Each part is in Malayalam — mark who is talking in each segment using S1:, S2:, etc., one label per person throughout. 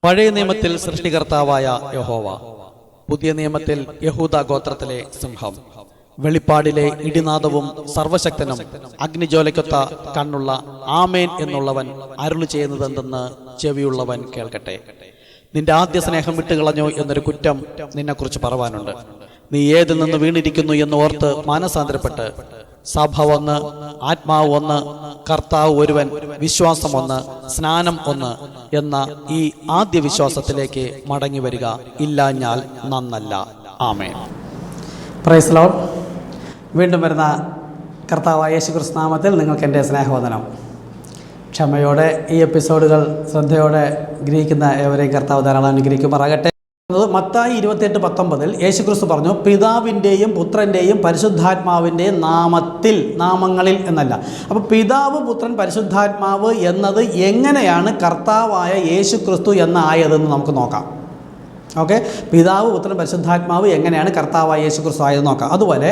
S1: പഴയ നിയമത്തിൽ സൃഷ്ടികർത്താവായ യഹോവ, പുതിയ നിയമത്തിൽ യഹൂദ ഗോത്രത്തിലെ സിംഹം, വെളിപ്പാടിലെ ഇടിനാദവും സർവശക്തനും അഗ്നിജ്വാലയ്ക്കൊത്ത കണ്ണുള്ള ആമേൻ എന്നുള്ളവൻ അരുളി ചെയ്യുന്നതെന്തെന്ന് ചെവിയുള്ളവൻ കേൾക്കട്ടെ. നിന്റെ ആദ്യ സ്നേഹം വിട്ടുകളഞ്ഞോ എന്നൊരു കുറ്റം നിന്നെക്കുറിച്ച് പറവാനുണ്ട്. നീ ഏതിൽ നിന്ന് വീണിരിക്കുന്നു എന്ന് ഓർത്ത് മാനസാന്തരപ്പെട്ട് സഭ ഒന്ന്, ആത്മാവ് ഒന്ന്, കർത്താവ് ഒരുവൻ, വിശ്വാസം ഒന്ന്, സ്നാനം ഒന്ന് എന്ന ഈ ആദ്യ വിശ്വാസത്തിലേക്ക് മടങ്ങി വരിക. ഇല്ലാഞ്ഞാൽ നന്നല്ല. ആമേൻ.
S2: Praise the lord. വീണ്ടും വരുന്ന കർത്താവായ യേശുക്രിസ്തു നാമത്തിൽ നിങ്ങൾക്ക് എൻ്റെ സ്നേഹവന്ദനം. ക്ഷമയോടെ ഈ എപ്പിസോഡുകൾ ശ്രദ്ധയോടെ ഗ്രഹിക്കുന്ന ഏവരെയും കർത്താവ് ധാരാളം അനുഗ്രഹിക്കുമാറാകട്ടെ. മത്തായി 28:19 യേശുക്രിസ്തു പറഞ്ഞു, പിതാവിൻ്റെയും പുത്രൻ്റെയും പരിശുദ്ധാത്മാവിൻ്റെയും നാമത്തിൽ, നാമങ്ങളിൽ എന്നല്ല. അപ്പോൾ പിതാവ്, പുത്രൻ, പരിശുദ്ധാത്മാവ് എന്നത് എങ്ങനെയാണ് കർത്താവായ യേശുക്രിസ്തു എന്നായതെന്ന് നമുക്ക് നോക്കാം. ഓക്കെ, പിതാവ്, പുത്രൻ, പരിശുദ്ധാത്മാവ് എങ്ങനെയാണ് കർത്താവായ യേശുക്രിസ്തു ആയതെന്ന് നോക്കാം. അതുപോലെ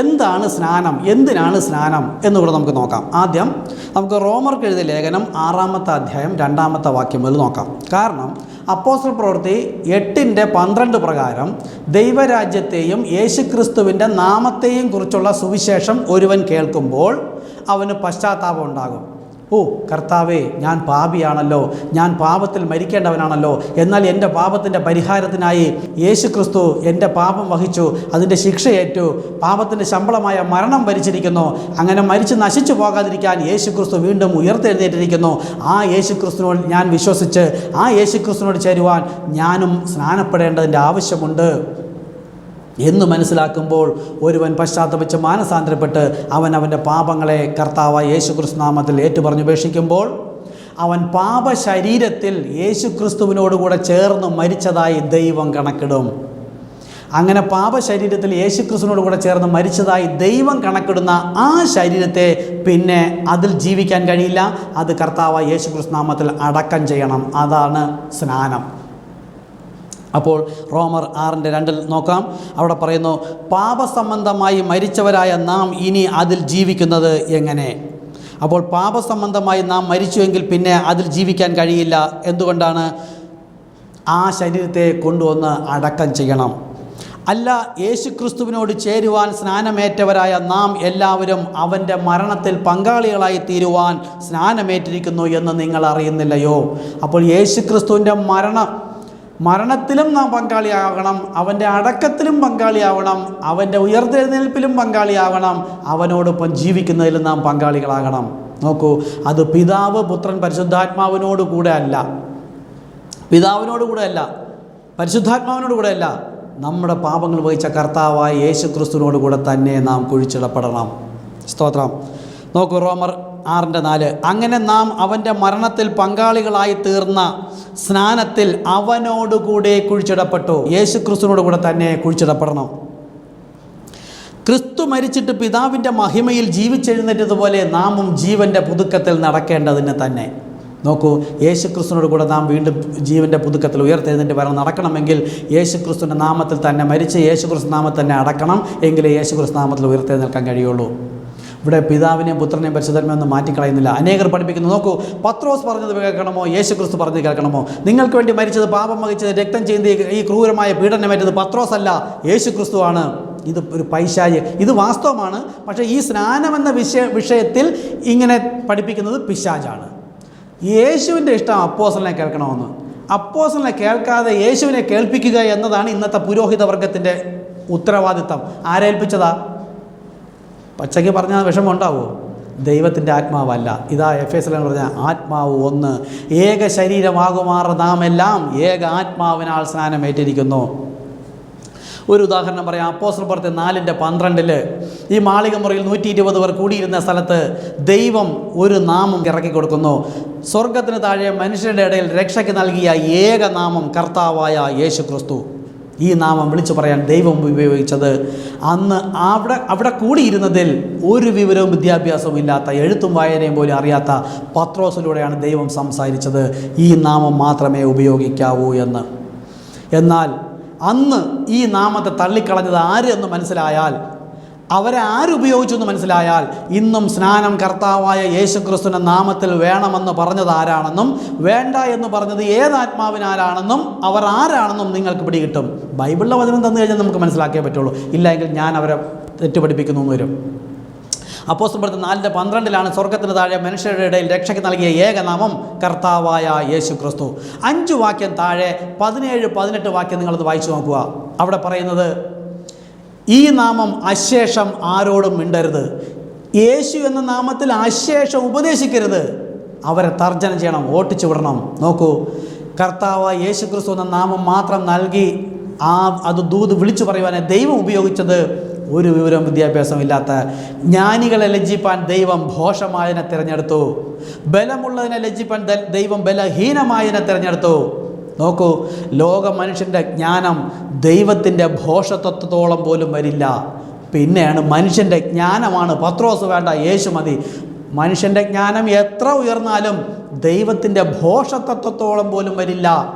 S2: എന്താണ് സ്നാനം, എന്തിനാണ് സ്നാനം എന്നുകൂടെ നമുക്ക് നോക്കാം. ആദ്യം നമുക്ക് റോമർക്ക് എഴുതിയ ലേഖനം 6-ാമത്തെ അധ്യായം 2-ാമത്തെ വാക്യം മുതൽ നോക്കാം. കാരണം അപ്പോസ്തല പ്രവൃത്തി 8:12 പ്രകാരം ദൈവരാജ്യത്തെയും യേശുക്രിസ്തുവിൻ്റെ നാമത്തെയും കുറിച്ചുള്ള സുവിശേഷം ഒരുവൻ കേൾക്കുമ്പോൾ അവന് പശ്ചാത്താപം ഉണ്ടാകും. ഓ കർത്താവേ, ഞാൻ പാപിയാണല്ലോ, ഞാൻ പാപത്തിൽ മരിക്കേണ്ടവനാണല്ലോ, എന്നാൽ എൻ്റെ പാപത്തിൻ്റെ പരിഹാരത്തിനായി യേശുക്രിസ്തു എൻ്റെ പാപം വഹിച്ചു, അതിൻ്റെ ശിക്ഷയേറ്റു, പാപത്തിൻ്റെ ശമ്പളമായ മരണം ഭരിച്ചിരിക്കുന്നു. അങ്ങനെ മരിച്ച് നശിച്ചു പോകാതിരിക്കാൻ യേശുക്രിസ്തു വീണ്ടും ഉയർത്തെഴുന്നേറ്റിരിക്കുന്നു. ആ യേശുക്രിസ്തുവിനോട് ഞാൻ വിശ്വസിച്ച് ആ യേശുക്രിസ്തുവിനോട് ചേരുവാൻ ഞാനും സ്നാനപ്പെടേണ്ടതിൻ്റെ ആവശ്യമുണ്ട് എന്ന് മനസ്സിലാക്കുമ്പോൾ ഒരുവൻ പശ്ചാത്തപിച്ച് മാനസാന്തരപ്പെട്ട് അവൻ്റെ പാപങ്ങളെ കർത്താവായ യേശുക്രിസ്തു നാമത്തിൽ ഏറ്റുപറഞ്ഞുപേക്ഷിക്കുമ്പോൾ അവൻ പാപശരീരത്തിൽ യേശുക്രിസ്തുവിനോടുകൂടെ ചേർന്ന് മരിച്ചതായി ദൈവം കണക്കിടും. അങ്ങനെ പാപശരീരത്തിൽ യേശുക്രിസ്തുവിനോടുകൂടെ ചേർന്ന് മരിച്ചതായി ദൈവം കണക്കിടുന്ന ആ ശരീരത്തെ പിന്നെ അതിൽ ജീവിക്കാൻ കഴിയില്ല. അത് കർത്താവായ യേശുക്രിസ്തു നാമത്തിൽ അടക്കം ചെയ്യണം. അതാണ് സ്നാനം. അപ്പോൾ റോമർ 6:2 നോക്കാം. അവിടെ പറയുന്നു, പാപസംബന്ധമായി മരിച്ചവരായ നാം ഇനി അതിൽ ജീവിക്കുന്നത് എങ്ങനെ? അപ്പോൾ പാപസംബന്ധമായി നാം മരിച്ചുവെങ്കിൽ പിന്നെ അതിൽ ജീവിക്കാൻ കഴിയില്ല. എന്തുകൊണ്ടാണ്? ആ ശരീരത്തെ കൊണ്ടുവന്ന് അടക്കം ചെയ്യണം. അല്ല, യേശുക്രിസ്തുവിനോട് ചേരുവാൻ സ്നാനമേറ്റവരായ നാം എല്ലാവരും അവൻ്റെ മരണത്തിൽ പങ്കാളികളായി തീരുവാൻ സ്നാനമേറ്റിരിക്കുന്നു എന്ന് നിങ്ങൾ അറിയുന്നില്ലയോ? അപ്പോൾ യേശുക്രിസ്തുവിൻ്റെ മരണത്തിലും നാം പങ്കാളിയാകണം, അവൻ്റെ അടക്കത്തിലും പങ്കാളിയാവണം, അവൻ്റെ ഉയർത്തെഴുന്നേൽപ്പിലും പങ്കാളിയാവണം, അവനോടൊപ്പം ജീവിക്കുന്നതിലും നാം പങ്കാളികളാകണം. നോക്കൂ, അത് പിതാവ്, പുത്രൻ, പരിശുദ്ധാത്മാവിനോട് കൂടെ അല്ല, പിതാവിനോട് കൂടെ അല്ല, പരിശുദ്ധാത്മാവിനോട് കൂടെ അല്ല, നമ്മുടെ പാപങ്ങൾ വഹിച്ച കർത്താവായ യേശുക്രിസ്തുവിനോട് കൂടെ തന്നെ നാം കുഴിച്ചിടപ്പെടണം. സ്തോത്രം. നോക്കൂ, റോമർ 6:4 അങ്ങനെ നാം അവൻ്റെ മരണത്തിൽ പങ്കാളികളായി തീർന്ന സ്നാനത്തിൽ അവനോടുകൂടെ കുഴിച്ചിടപ്പെട്ടു. യേശുക്രിസ്തുവിനോട് കൂടെ തന്നെ കുഴിച്ചിടപ്പെടണം. ക്രിസ്തു മരിച്ചിട്ട് പിതാവിൻ്റെ മഹിമയിൽ ജീവിച്ചെഴുന്നേറ്റതുപോലെ നാമും ജീവൻ്റെ പുതുക്കത്തിൽ നടക്കേണ്ടതിന് തന്നെ. നോക്കൂ, യേശുക്രിസ്തുവിനോട് കൂടെ നാം വീണ്ടും ജീവൻ്റെ പുതുക്കത്തിൽ ഉയർത്തെഴുന്നേറ്റ് വരണം. നടക്കണമെങ്കിൽ യേശുക്രിസ്തുവിൻ്റെ നാമത്തിൽ തന്നെ മരിച്ച് യേശുക്രിസ്തു നാമത്തിൽ തന്നെ അടക്കണം. എങ്കിലേ യേശുക്രിസ്തു നാമത്തിൽ ഉയർത്തെഴുന്നേൽക്കാൻ കഴിയുള്ളൂ. ഇവിടെ പിതാവിനെയും പുത്രനെയും പരിശുദ്ധാത്മാവെയൊന്നും മാറ്റിക്കളയുന്നില്ല. അനേകർ പഠിപ്പിക്കുന്നു. നോക്കൂ, പത്രോസ് പറഞ്ഞത് കേൾക്കണമോ, യേശുക്രിസ്തു പറഞ്ഞത് കേൾക്കണമോ? നിങ്ങൾക്ക് വേണ്ടി മരിച്ചത്, പാപം വഹിച്ചത്, രക്തം ചെയ്യുന്നത്, ഈ ക്രൂരമായ പീഡനമേറ്റത് പത്രോസ് അല്ല, യേശുക്രിസ്തുവാണ്. ഇത് ഒരു പൈശാചികം, ഇത് വാസ്തവമാണ്. പക്ഷേ ഈ സ്നാനമെന്ന വിഷയത്തിൽ ഇങ്ങനെ പഠിപ്പിക്കുന്നത് പിശാചാണ്. യേശുവിൻ്റെ ഇഷ്ടം അപ്പോസ്തലനെ കേൾക്കണമെന്ന്. അപ്പോസ്തലനെ കേൾക്കാതെ യേശുവിനെ കേൾപ്പിക്കുക എന്നതാണ് ഇന്നത്തെ പുരോഹിത വർഗത്തിൻ്റെ ഉത്തരവാദിത്തം. ആരേൽപ്പിച്ചതാ? പച്ചയ്ക്ക് പറഞ്ഞാൽ വിഷമം ഉണ്ടാവുമോ? ദൈവത്തിൻ്റെ ആത്മാവല്ല. ഇതാ എഫേസ്യർ പറഞ്ഞ ആത്മാവ് ഒന്ന്, ഏക ശരീരമാകുമാറ് നാം എല്ലാം ഏക ആത്മാവിനാൽ സ്നാനമേറ്റിരിക്കുന്നു. ഒരു ഉദാഹരണം പറയാം. അപ്പോസ്തല പ്രവൃത്തി 4:12 ഈ മാളിക മുറിയിൽ 120 പേർ കൂടിയിരുന്ന സ്ഥലത്ത് ദൈവം ഒരു നാമം ഇറക്കി കൊടുക്കുന്നു. സ്വർഗത്തിന് താഴെ മനുഷ്യരുടെ ഇടയിൽ രക്ഷയ്ക്ക് നൽകിയ ഏക നാമം കർത്താവായ യേശുക്രിസ്തു. ഈ നാമം വിളിച്ചു പറയാൻ ദൈവം ഉപയോഗിച്ചത് അന്ന് അവിടെ കൂടിയിരുന്നതിൽ ഒരു വിവരവും വിദ്യാഭ്യാസവും ഇല്ലാത്ത, എഴുത്തും വായനയും പോലും അറിയാത്ത പത്രോസിലൂടെയാണ് ദൈവം സംസാരിച്ചത്. ഈ നാമം മാത്രമേ ഉപയോഗിക്കാവൂ എന്ന്. എന്നാൽ അന്ന് ഈ നാമത്തെ തള്ളിക്കളഞ്ഞത് ആര് എന്ന് മനസ്സിലായാൽ അവരെ ആരുപയോഗിച്ചു എന്ന് മനസ്സിലായാൽ ഇന്നും സ്നാനം കർത്താവായ യേശുക്രിസ്തുവിൻ്റെ നാമത്തിൽ വേണമെന്ന് പറഞ്ഞത് ആരാണെന്നും വേണ്ട എന്ന് പറഞ്ഞത് ഏതാത്മാവിനാലാണെന്നും അവർ ആരാണെന്നും നിങ്ങൾക്ക് പിടികിട്ടും. ബൈബിളിലെ വചനം തന്നു കഴിഞ്ഞാൽ നമുക്ക് മനസ്സിലാക്കിയേ പറ്റുള്ളൂ. ഇല്ലെങ്കിൽ ഞാൻ അവരെ തെറ്റുപഠിപ്പിക്കുന്നു എന്ന് വരും. അപ്പോസ്തലപ്രവൃത്തി 4:12 സ്വർഗത്തിന് താഴെ മനുഷ്യരുടെ ഇടയിൽ രക്ഷയ്ക്ക് നൽകിയ ഏകനാമം കർത്താവായ യേശു ക്രിസ്തു. 5 വാക്യം താഴെ 17-18 വാക്യം നിങ്ങളത് വായിച്ചു നോക്കുക. അവിടെ പറയുന്നത്, ഈ നാമം അശേഷം ആരോടും മിണ്ടരുത്. യേശു എന്ന നാമത്തിൽ അശേഷം ഉപദേശിക്കരുത്. അവരെ തർജ്ജനം ചെയ്യണം, ഓട്ടിച്ചു വിടണം. നോക്കൂ, കർത്താവായ യേശു ക്രിസ്തു എന്ന നാമം മാത്രം നൽകി അത് ദൂത് വിളിച്ചു പറയുവാനെ ദൈവം ഉപയോഗിച്ചത് ഒരു വിവരവും വിദ്യാഭ്യാസമില്ലാത്ത ജ്ഞാനികളെ ലജ്ജിപ്പാൻ ദൈവം ഭോഷമായതിനെ തിരഞ്ഞെടുത്തു. ബലമുള്ളതിനെ ലജ്ജിപ്പാൻ ദൈവം ബലഹീനമായതിനെ തിരഞ്ഞെടുത്തു. നോക്കൂ, ലോക മനുഷ്യൻ്റെ ജ്ഞാനം ദൈവത്തിൻ്റെ ഭോഷത്വത്തോളം പോലും വരില്ല. പിന്നെയാണ് മനുഷ്യൻ്റെ ജ്ഞാനമാണ്. പത്രോസ് വേണ്ട, യേശു മതി. മനുഷ്യൻ്റെ ജ്ഞാനം എത്ര ഉയർന്നാലും ദൈവത്തിൻ്റെ ഭോഷത്വത്തോളം പോലും വരില്ല.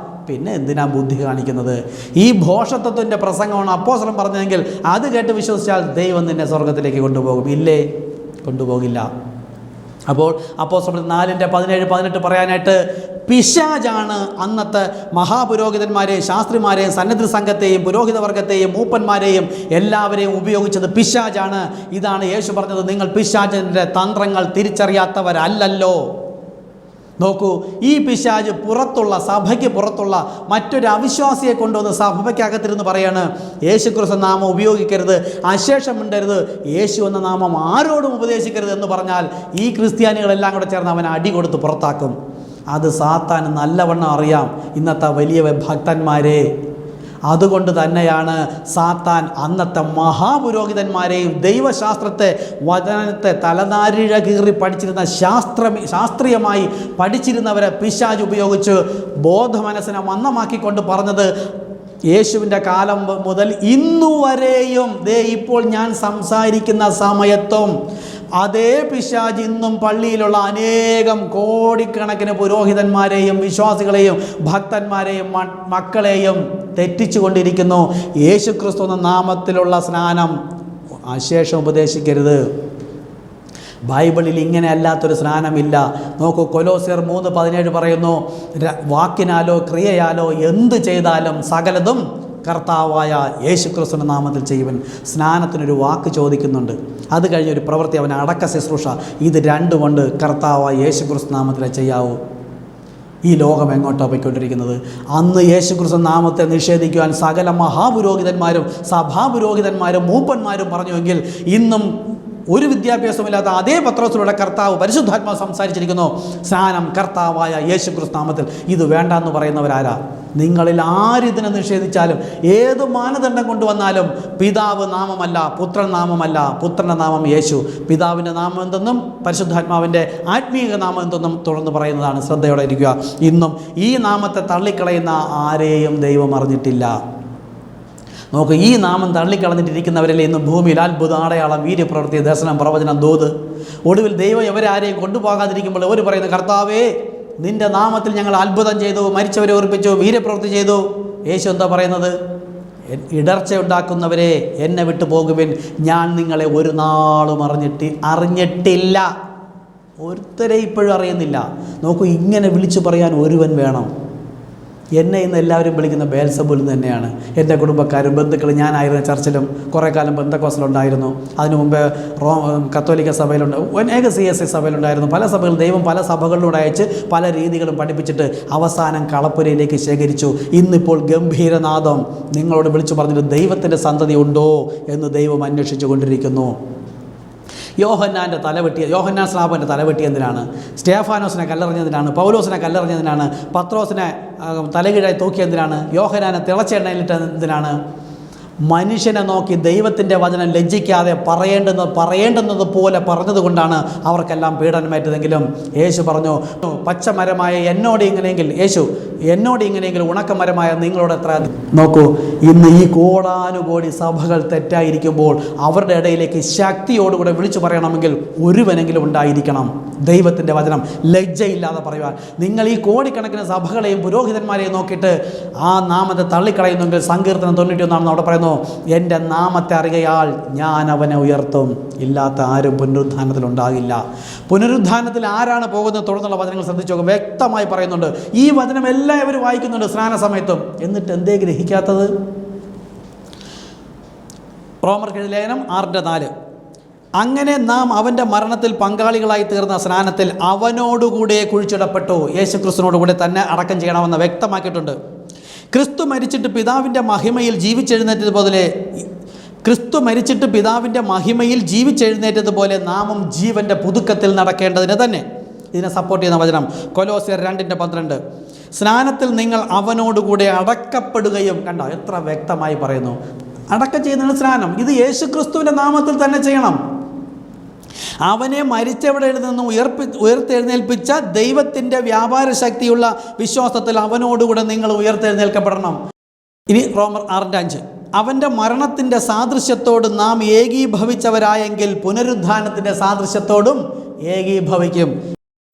S2: പിന്നെ എന്തിനാ ബുദ്ധി കാണിക്കുന്നത്? ഈ ഭോഷത്വത്തിൻ്റെ പ്രസംഗമാണ് അപ്പോസ്തലൻ പറഞ്ഞതെങ്കിൽ അത് കേട്ട് വിശ്വസിച്ചാൽ ദൈവം നിന്നെ സ്വർഗത്തിലേക്ക് കൊണ്ടുപോകും. ഇല്ലേ? കൊണ്ടുപോകില്ല. അപ്പോൾ അപ്പോസ്തലൻ 4:17-18 പറയാനായിട്ട്, പിശാചാണ് അന്നത്തെ മഹാപുരോഹിതന്മാരെയും ശാസ്ത്രിമാരെയും സന്നദ്ധ സംഘത്തെയും പുരോഹിതവർഗത്തെയും മൂപ്പന്മാരെയും എല്ലാവരെയും ഉപയോഗിച്ചത് പിശാചാണ്. ഇതാണ് യേശു പറഞ്ഞത്, നിങ്ങൾ പിശാചിൻ്റെ തന്ത്രങ്ങൾ തിരിച്ചറിയാത്തവരല്ലല്ലോ. നോക്കൂ, ഈ പിശാച് പുറത്തുള്ള സഭയ്ക്ക് പുറത്തുള്ള മറ്റൊരു അവിശ്വാസിയെ കൊണ്ടുവന്ന് സഭയ്ക്കകത്തിരുന്ന് പറയാണ്, യേശു ക്രിസ്തു നാമം ഉപയോഗിക്കരുത്, അശേഷം മിണ്ടരുത്, യേശു എന്ന നാമം ആരോടും ഉപദേശിക്കരുത് എന്ന് പറഞ്ഞാൽ ഈ ക്രിസ്ത്യാനികളെല്ലാം കൂടെ ചേർന്ന് അവനെ അടി കൊടുത്ത് പുറത്താക്കും. അത് സാത്താൻ നല്ലവണ്ണം അറിയാം, ഇന്നത്തെ വലിയ ഭക്തന്മാരെ. അതുകൊണ്ട് തന്നെയാണ് സാത്താൻ അന്നത്തെ മഹാപുരോഹിതന്മാരെയും ദൈവശാസ്ത്രത്തെ വചനത്തെ തലനാരിഴ കീറി പഠിച്ചിരുന്ന ശാസ്ത്രീയമായി പഠിച്ചിരുന്നവരെ പിശാച് ഉപയോഗിച്ച് ബോധമനസ്സിനെ മന്ദമാക്കിക്കൊണ്ട് പറഞ്ഞത്, യേശുവിൻ്റെ കാലം മുതൽ ഇന്നുവരെയും ഇപ്പോൾ ഞാൻ സംസാരിക്കുന്ന സമയത്തും അതേ പിശാച് ഇന്നും പള്ളിയിലുള്ള അനേകം കോടിക്കണക്കിന് പുരോഹിതന്മാരെയും വിശ്വാസികളെയും ഭക്തന്മാരെയും മക്കളെയും തെറ്റിച്ചു കൊണ്ടിരിക്കുന്നു. യേശുക്രിസ്തു എന്ന നാമത്തിലുള്ള സ്നാനം അശേഷം ഉപദേശിക്കരുത്. ബൈബിളിൽ ഇങ്ങനെ അല്ലാത്തൊരു സ്നാനമില്ല. നോക്കൂ, കൊലോസ്യർ 3:17 പറയുന്നു, വാക്കിനാലോ ക്രിയയാലോ എന്ത് ചെയ്താലും സകലതും കർത്താവായ യേശുക്രിസ്തുവിൻ്റെ നാമത്തിൽ ചെയ്യുവൻ. സ്നാനത്തിനൊരു വാക്ക് ചോദിക്കുന്നുണ്ട്, അത് കഴിഞ്ഞൊരു പ്രവൃത്തി, അവൻ അടക്ക ശുശ്രൂഷ. ഇത് രണ്ടും കൊണ്ട് കർത്താവായ യേശുക്രിസ്തു നാമത്തിലെ ചെയ്യാവൂ. ഈ ലോകം എങ്ങോട്ടാണ് പോയിക്കൊണ്ടിരിക്കുന്നത്? അന്ന് യേശുക്രിസ്തു നാമത്തെ നിഷേധിക്കുവാൻ സകല മഹാപുരോഹിതന്മാരും സഭാപുരോഹിതന്മാരും മൂപ്പന്മാരും പറഞ്ഞുവെങ്കിൽ ഇന്നും ഒരു വിദ്യാഭ്യാസമില്ലാത്ത അതേ പത്രോസിലൂടെ കർത്താവ് പരിശുദ്ധാത്മാവ് സംസാരിച്ചിരിക്കുന്നു, സ്നാനം കർത്താവായ യേശുക്രിസ്തു നാമത്തിൽ. ഇത് വേണ്ടെന്ന് പറയുന്നവരാരാ? നിങ്ങളിൽ ആരിതിനെ നിഷേധിച്ചാലും ഏത് മാനദണ്ഡം കൊണ്ടുവന്നാലും പിതാവ് നാമമല്ല, പുത്രൻ നാമമല്ല, പുത്രൻ്റെ നാമം യേശു, പിതാവിൻ്റെ നാമം എന്തെന്നും പരിശുദ്ധാത്മാവിൻ്റെ ആത്മീയ നാമം എന്തെന്നും തുടർന്ന് പറയുന്നതാണ്. ശ്രദ്ധയോടെ ഇരിക്കുക. ഇന്നും ഈ നാമത്തെ തള്ളിക്കളയുന്ന ആരെയും ദൈവം അറിഞ്ഞിട്ടില്ല. നോക്ക്, ഈ നാമം തള്ളിക്കളഞ്ഞിട്ടിരിക്കുന്നവരല്ലേ ഇന്ന് ഭൂമിയിൽ അത്ഭുത അടയാളം, വീര്യപ്രവൃത്തി, ദർശനം, പ്രവചനം, ദൂത്. ഒടുവിൽ ദൈവം ഇവരാരെയും കൊണ്ടുപോകാതിരിക്കുമ്പോൾ ഇവർ പറയുന്നത്, കർത്താവേ നിൻ്റെ നാമത്തിൽ ഞങ്ങൾ അത്ഭുതം ചെയ്തു, മരിച്ചവരെ ഓർപ്പിച്ചു, വീര്യപ്രവൃത്തി ചെയ്തു. യേശു എന്താ പറയുന്നത്? ഇടർച്ചയുണ്ടാക്കുന്നവരെ എന്നെ വിട്ടു പോകുവിൻ, ഞാൻ നിങ്ങളെ ഒരു നാളും അറിഞ്ഞിട്ടില്ല. ഒരുത്തരെ ഇപ്പോഴും അറിയുന്നില്ല. നോക്കൂ, ഇങ്ങനെ വിളിച്ചു പറയാൻ ഒരുവൻ വേണം. എന്നെ ഇന്ന് എല്ലാവരും വിളിക്കുന്ന ബേൽസബൂൽ തന്നെയാണ്. എൻ്റെ കുടുംബക്കാരും ബന്ധുക്കളും. ഞാനായിരുന്ന ചർച്ചിലും കുറേ കാലം ബന്ധക്കോസിലുണ്ടായിരുന്നു. അതിനു മുമ്പ് കത്തോലിക്ക സഭയിലുണ്ട്, അനേക CSI സഭയിലുണ്ടായിരുന്നു. പല സഭകളും ദൈവം പല സഭകളിലൂടെ അയച്ച് പല രീതികളും പഠിപ്പിച്ചിട്ട് അവസാനം കളപ്പുരയിലേക്ക് ശേഖരിച്ചു. ഇന്നിപ്പോൾ ഗംഭീരനാദം നിങ്ങളോട് വിളിച്ചു പറഞ്ഞിട്ട് ദൈവത്തിൻ്റെ സന്തതി ഉണ്ടോ എന്ന് ദൈവം അന്വേഷിച്ചു കൊണ്ടിരിക്കുന്നു. യോഹന്നാൻ സ്നാപകൻ്റെ തലവെട്ടി എന്തിനാണ്? സ്റ്റേഫാനോസിനെ കല്ലെറിഞ്ഞതിനാണ്. പൗലോസിനെ കല്ലെറിഞ്ഞതിനാണ്. പത്രോസിനെ തലകീഴായി തൂക്കിയതിനാണ്. യോഹന്നാനെ തിളച്ച എണ്ണയിലിട്ടതിനാണ്. മനുഷ്യനെ നോക്കി ദൈവത്തിൻ്റെ വചനം ലജ്ജിക്കാതെ പറയേണ്ടുന്നത് പോലെ പറഞ്ഞതുകൊണ്ടാണ് അവർക്കെല്ലാം പീഡനമേറ്റതെങ്കിലും യേശു പറഞ്ഞു, പച്ചമരമായ എന്നോട് ഇങ്ങനെയെങ്കിൽ ഉണക്കമരമായ നിങ്ങളോട് എത്ര. നോക്കൂ, ഇന്ന് ഈ കോടാനുകോടി സഭകൾ തെറ്റായിരിക്കുമ്പോൾ അവരുടെ ഇടയിലേക്ക് ശക്തിയോടുകൂടെ വിളിച്ചു പറയണമെങ്കിൽ ഒരുവനെങ്കിലും ഉണ്ടായിരിക്കണം. ദൈവത്തിൻ്റെ വചനം ലജ്ജയില്ലാതെ പറയുവാൻ. നിങ്ങൾ ഈ കോടിക്കണക്കിന് സഭകളെയും പുരോഹിതന്മാരെയും നോക്കിയിട്ട് ആ നാമത്തെ തള്ളിക്കളയുന്നെങ്കിൽ സങ്കീർത്തനം 91 അവിടെ പറയുന്നു, എൻ്റെ നാമത്തെ അറിയയാൽ ഞാൻ അവനെ ഉയർത്തും. ഇല്ലാത്ത ആരും പുനരുദ്ധാനത്തിൽ ഉണ്ടാകില്ല. പുനരുദ്ധാനത്തിൽ ആരാണ് പോകുന്നത് തുടർന്നുള്ള വചനങ്ങൾ ശ്രദ്ധിച്ചു നോക്കും. വ്യക്തമായി പറയുന്നുണ്ട്. ഈ വചനം എല്ലാവരും വായിക്കുന്നുണ്ട് സ്നാന സമയത്തും. എന്നിട്ട് എന്തേ ഗ്രഹിക്കാത്തത്? റോമർക്കെഴുതിയ ലേഖനം 6:4, അങ്ങനെ നാം അവൻ്റെ മരണത്തിൽ പങ്കാളികളായി തീർന്ന സ്നാനത്തിൽ അവനോടുകൂടെ കുഴിച്ചിടപ്പെട്ടു. യേശുക്രിസ്തുവിനോടുകൂടെ തന്നെ അടക്കം ചെയ്യണമെന്ന് വ്യക്തമാക്കിയിട്ടുണ്ട്. ക്രിസ്തു മരിച്ചിട്ട് പിതാവിൻ്റെ മഹിമയിൽ ജീവിച്ചെഴുന്നേറ്റതുപോലെ നാമും ജീവൻ്റെ പുതുക്കത്തിൽ നടക്കേണ്ടതിന് തന്നെ. ഇതിനെ സപ്പോർട്ട് ചെയ്യുന്ന വചനം കൊലോസ്യർ 2:12, സ്നാനത്തിൽ നിങ്ങൾ അവനോടുകൂടെ അടക്കപ്പെടുകയും. കണ്ടോ എത്ര വ്യക്തമായി പറയുന്നു. അടക്കം ചെയ്യുന്നതാണ് സ്നാനം. ഇത് യേശുക്രിസ്തുവിൻ്റെ നാമത്തിൽ തന്നെ ചെയ്യണം. അവനെ മരിച്ചവിടെ നിന്ന് ഉയർത്തെഴുന്നേൽപ്പിച്ച ദൈവത്തിൻ്റെ വ്യാപാര ശക്തിയുള്ള വിശ്വാസത്തിൽ അവനോടുകൂടെ നിങ്ങൾ ഉയർത്തെഴുന്നേൽക്കപ്പെടണം. ഇനി റോമർ 6:5, അവൻ്റെ മരണത്തിൻ്റെ സാദൃശ്യത്തോട് നാം ഏകീഭവിച്ചവരായെങ്കിൽ പുനരുദ്ധാനത്തിൻ്റെ സാദൃശ്യത്തോടും ഏകീഭവിക്കും.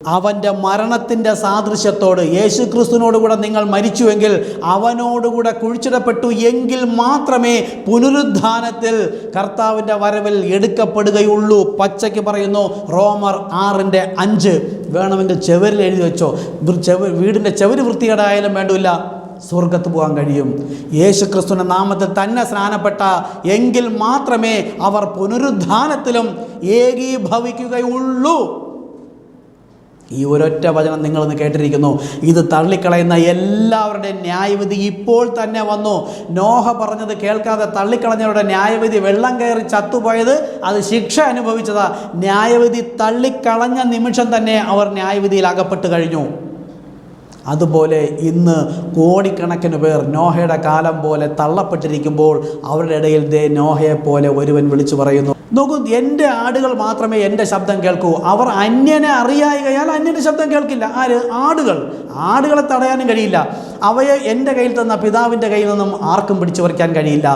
S2: അവൻ്റെ മരണത്തിൻ്റെ സാദൃശ്യത്തോട്, യേശുക്രിസ്തുവിനോടുകൂടെ നിങ്ങൾ മരിച്ചുവെങ്കിൽ, അവനോടുകൂടെ കുഴിച്ചിടപ്പെട്ടു എങ്കിൽ മാത്രമേ പുനരുദ്ധാനത്തിൽ കർത്താവിൻ്റെ വരവിൽ എടുക്കപ്പെടുകയുള്ളൂ. പച്ചയ്ക്ക് പറയുന്നു റോമർ 6:5. വേണമെങ്കിൽ ചെവരിൽ എഴുതി വെച്ചോ. വീടിൻ്റെ ചെവര് വൃത്തികേടായാലും വേണ്ടില്ല, സ്വർഗത്ത് പോകാൻ കഴിയും. യേശുക്രിസ്തുവിൻ്റെ നാമത്തിൽ തന്നെ സ്നാനപ്പെട്ട എങ്കിൽ മാത്രമേ അവർ പുനരുദ്ധാനത്തിലും ഏകീഭവിക്കുകയുള്ളൂ. ഈ ഒരൊറ്റ വചനം നിങ്ങളൊന്ന് കേട്ടിരിക്കുന്നു. ഇത് തള്ളിക്കളയുന്ന എല്ലാവരുടെയും ന്യായവിധി ഇപ്പോൾ തന്നെ വന്നു. നോഹ പറഞ്ഞത് കേൾക്കാതെ തള്ളിക്കളഞ്ഞവരുടെ ന്യായവിധി വെള്ളം കയറി ചത്തുപോയത്, അത് ശിക്ഷ അനുഭവിച്ചതാ. ന്യായവിധി തള്ളിക്കളഞ്ഞ നിമിഷം തന്നെ അവർ ന്യായവിധിയിൽ അകപ്പെട്ട് കഴിഞ്ഞു. അതുപോലെ ഇന്ന് കോടിക്കണക്കിന് പേർ നോഹയുടെ കാലം പോലെ തള്ളപ്പെട്ടിരിക്കുമ്പോൾ അവരുടെ ഇടയിൽ നോഹയെപ്പോലെ ഒരുവൻ വിളിച്ചു പറയുന്നു, നോക്കൂ, എൻ്റെ ആടുകൾ മാത്രമേ എൻ്റെ ശബ്ദം കേൾക്കൂ. അവർ അന്യനെ അറിയായികയാൽ അന്യൻ്റെ ശബ്ദം കേൾക്കില്ല. ആര്? ആടുകളെ തടയാനും കഴിയില്ല. അവയെ എൻ്റെ കയ്യിൽ തന്ന പിതാവിൻ്റെ കയ്യിൽ നിന്നും ആർക്കും പിടിച്ചു പറിക്കാൻ കഴിയില്ല.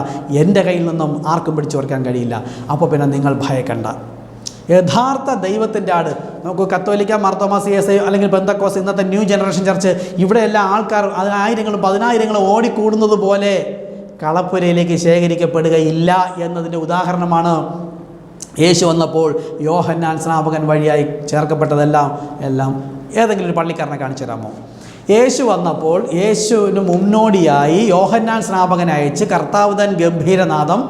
S2: എൻ്റെ കയ്യിൽ നിന്നും ആർക്കും പിടിച്ചു പറിക്കാൻ കഴിയില്ല. അപ്പോൾ പിന്നെ നിങ്ങൾ ഭയക്കണ്ട. യഥാർത്ഥ ദൈവത്തിൻ്റെ ആട്. നമുക്ക് കത്തോലിക്ക, മാർത്തോമാ, CSI അല്ലെങ്കിൽ പെന്തക്കോസ്, ഇന്നത്തെ ന്യൂ ജനറേഷൻ ചർച്ച്, ഇവിടെയെല്ലാം ആൾക്കാർ ആയിരങ്ങളും 10,000ങ്ങളും ഓടിക്കൂടുന്നത് പോലെ കളപ്പുരയിലേക്ക് ശേഖരിക്കപ്പെടുകയില്ല എന്നതിൻ്റെ ഉദാഹരണമാണ് യേശു വന്നപ്പോൾ യോഹന്നാൻ സ്നാപകൻ വഴിയായി ചേർക്കപ്പെട്ടതെല്ലാം ഏതെങ്കിലും ഒരു പള്ളിക്കാരനെ കാണിച്ചു തരാമോ? യേശു വന്നപ്പോൾ യേശുവിന് മുന്നോടിയായി യോഹന്നാൻ സ്നാപകനെ അയച്ച് കർത്താവ് തൻ ഗംഭീരനാദം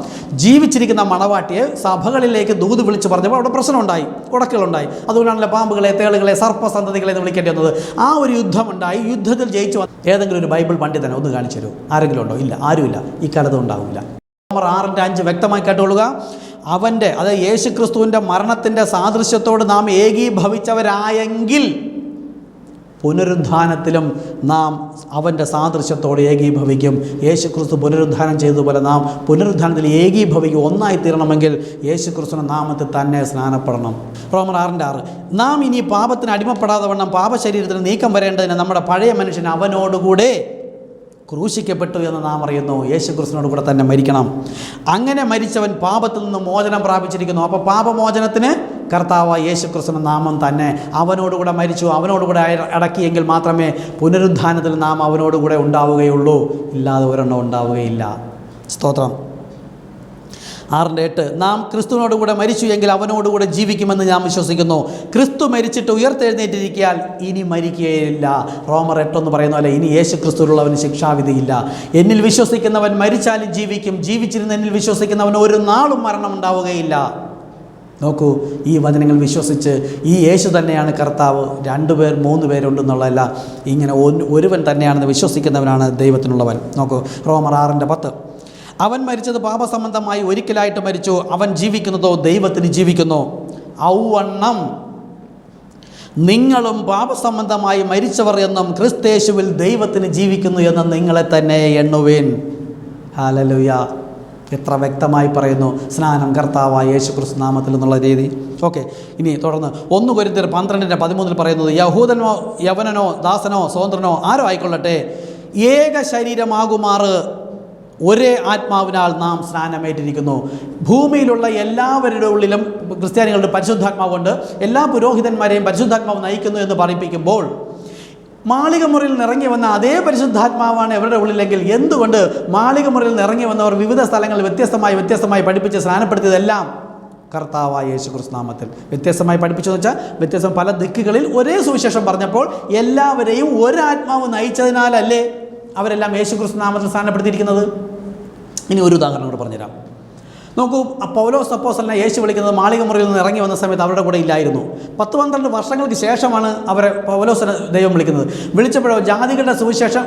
S2: ജീവിച്ചിരിക്കുന്ന മണവാട്ടിയെ സഭകളിലേക്ക് ദൂത് വിളിച്ച് പറഞ്ഞപ്പോൾ അവിടെ പ്രശ്നമുണ്ടായി, ഉടക്കുകളുണ്ടായി. അതുകൊണ്ടാണല്ലോ പാമ്പുകളെ, തേളുകളെ, സർപ്പസന്തതികളെ എന്ന് വിളിക്കേണ്ടി വന്നത്. ആ ഒരു യുദ്ധമുണ്ടായി. യുദ്ധത്തിൽ ജയിച്ചു ഏതെങ്കിലും ഒരു ബൈബിൾ പണ്ഡിതനെ ഒന്ന് കാണിച്ചു തരൂ. ആരെങ്കിലും ഉണ്ടോ? ഇല്ല, ആരുമില്ല. ഇക്കാലത്തും ഉണ്ടാവില്ല. റോമർ 6:5 വ്യക്തമായി കേട്ടുകൊള്ളുക. അവൻ്റെ, അതായത് യേശുക്രിസ്തുവിൻ്റെ മരണത്തിൻ്റെ സാദൃശ്യത്തോട് നാം ഏകീഭവിച്ചവരായെങ്കിൽ പുനരുദ്ധാനത്തിലും നാം അവൻ്റെ സാദൃശ്യത്തോട് ഏകീഭവിക്കും. യേശുക്രിസ്തു പുനരുദ്ധാനം ചെയ്തതുപോലെ നാം പുനരുദ്ധാനത്തിൽ ഏകീഭവിക്കും. ഒന്നായി തീരണമെങ്കിൽ യേശുക്രിസ്തുവിൻ്റെ നാമത്തിൽ തന്നെ സ്നാനപ്പെടണം. റോമർ 6:6, നാം ഇനി പാപത്തിന് അടിമപ്പെടാതെ വണ്ണം പാപശരീരത്തിന് നീക്കം വരേണ്ടതിന് നമ്മുടെ പഴയ മനുഷ്യൻ അവനോടുകൂടെ ക്രൂശിക്കപ്പെട്ടു എന്ന് നാം അറിയുന്നു. യേശുക്രിസ്തുവിനോട് കൂടെ തന്നെ മരിക്കണം. അങ്ങനെ മരിച്ചവൻ പാപത്തിൽ നിന്ന് മോചനം പ്രാപിച്ചിരിക്കുന്നു. അപ്പോൾ പാപമോചനത്തിന് കർത്താവ് യേശുക്രിസ്തുവിന്റെ നാമം തന്നെ. അവനോടുകൂടെ മരിച്ചു, അവനോടുകൂടെ അടക്കിയെങ്കിൽ മാത്രമേ പുനരുദ്ധാനത്തിൽ നാം അവനോടുകൂടെ ഉണ്ടാവുകയുള്ളൂ. ഇല്ലാതെ ഒരെണ്ണം ഉണ്ടാവുകയില്ല. സ്തോത്രം. 6:8, നാം ക്രിസ്തുവിനോടുകൂടെ മരിച്ചു എങ്കിൽ അവനോടുകൂടെ ജീവിക്കുമെന്ന് ഞാൻ വിശ്വസിക്കുന്നു. ക്രിസ്തു മരിച്ചിട്ട് ഉയർത്തെഴുന്നേറ്റിരിക്കാൻ ഇനി മരിക്കുകയില്ല. റോമർ 8 പറയുന്ന പോലെ ഇനി യേശു ക്രിസ്തുവിലുള്ളവന് ശിക്ഷാവിധിയില്ല. എന്നിൽ വിശ്വസിക്കുന്നവൻ മരിച്ചാലും ജീവിക്കും. ജീവിച്ചിരുന്ന എന്നിൽ വിശ്വസിക്കുന്നവന് ഒരു നാളും മരണം ഉണ്ടാവുകയില്ല. നോക്കൂ, ഈ വചനങ്ങൾ വിശ്വസിച്ച് ഈ യേശു തന്നെയാണ് കർത്താവ്, 2 പേർ 3 പേരുണ്ടെന്നുള്ളതല്ല, ഇങ്ങനെ ഒരുവൻ തന്നെയാണെന്ന് വിശ്വസിക്കുന്നവനാണ് ദൈവത്തിനുള്ളവൻ. നോക്കൂ, റോമർ 6:10, അവൻ മരിച്ചത് പാപസംബന്ധമായി ഒരിക്കലായിട്ട് മരിച്ചു, അവൻ ജീവിക്കുന്നതോ ദൈവത്തിന് ജീവിക്കുന്നു. ഔവണ്ണം നിങ്ങളും പാപസംബന്ധമായി മരിച്ചവർ എന്നും ക്രിസ്തേശുവിൽ ദൈവത്തിന് ജീവിക്കുന്നു എന്നും നിങ്ങളെ തന്നെ എണ്ണുവേൻ. ഹല്ലേലൂയ. എത്ര വ്യക്തമായി പറയുന്നു സ്നാനം കർത്താവായ യേശു ക്രിസ്തു നാമത്തിൽ എന്നുള്ള രീതി. ഓക്കെ, ഇനി തുടർന്ന് 1 കൊരിന്ത്യർ 12:13 പറയുന്നത്, യഹൂദനോ യവനനോ ദാസനോ സ്വതന്ത്രനോ ആരോ ആയിക്കൊള്ളട്ടെ, ഏക ശരീരമാകുമാറ് ഒരേ ആത്മാവിനാൽ നാം സ്നാനമേറ്റിരിക്കുന്നു. ഭൂമിയിലുള്ള എല്ലാവരുടെ ഉള്ളിലും ക്രിസ്ത്യാനികളുടെ പരിശുദ്ധാത്മാവുണ്ട്, എല്ലാ പുരോഹിതന്മാരെയും പരിശുദ്ധാത്മാവ് നയിക്കുന്നു എന്ന് പറയിപ്പിക്കുമ്പോൾ മാളികമുറിയിൽ നിന്ന് ഇറങ്ങി വന്ന അതേ പരിശുദ്ധാത്മാവാണ് അവരുടെ ഉള്ളിലെങ്കിൽ എന്തുകൊണ്ട് മാളികമുറിയിൽ നിന്ന് ഇറങ്ങി വന്നവർ വിവിധ സ്ഥലങ്ങളിൽ വ്യത്യസ്തമായി പഠിപ്പിച്ച് സ്നാനപ്പെടുത്തിയതെല്ലാം കർത്താവായ യേശു ക്രിസ്തു നാമത്തിൽ വ്യത്യസ്തമായി പഠിപ്പിച്ചെന്ന് വെച്ചാൽ വ്യത്യസ്തം പല ദിക്കുകളിൽ ഒരേ സുവിശേഷം പറഞ്ഞപ്പോൾ എല്ലാവരെയും ഒരാത്മാവ് നയിച്ചതിനാലല്ലേ അവരെല്ലാം യേശു ക്രിസ്തു നാമത്തിൽ സ്നാനപ്പെടുത്തിയിരിക്കുന്നത്? ഇനി ഒരു ഉദാഹരണം കൂടെ പറഞ്ഞുതരാം. നോക്കൂ, പൗലോസ് അപ്പോസ്തലനെ യേശു വിളിക്കുന്നത് മാളികമുറിയിൽ നിന്ന് ഇറങ്ങി വന്ന സമയത്ത് അവരുടെ കൂടെ ഇല്ലായിരുന്നു. 10-12 വർഷങ്ങൾക്ക് ശേഷമാണ് അവരെ പൗലോസിനെ ദൈവം വിളിക്കുന്നത്. വിളിച്ചപ്പോഴോ ജാതികളുടെ സുവിശേഷം,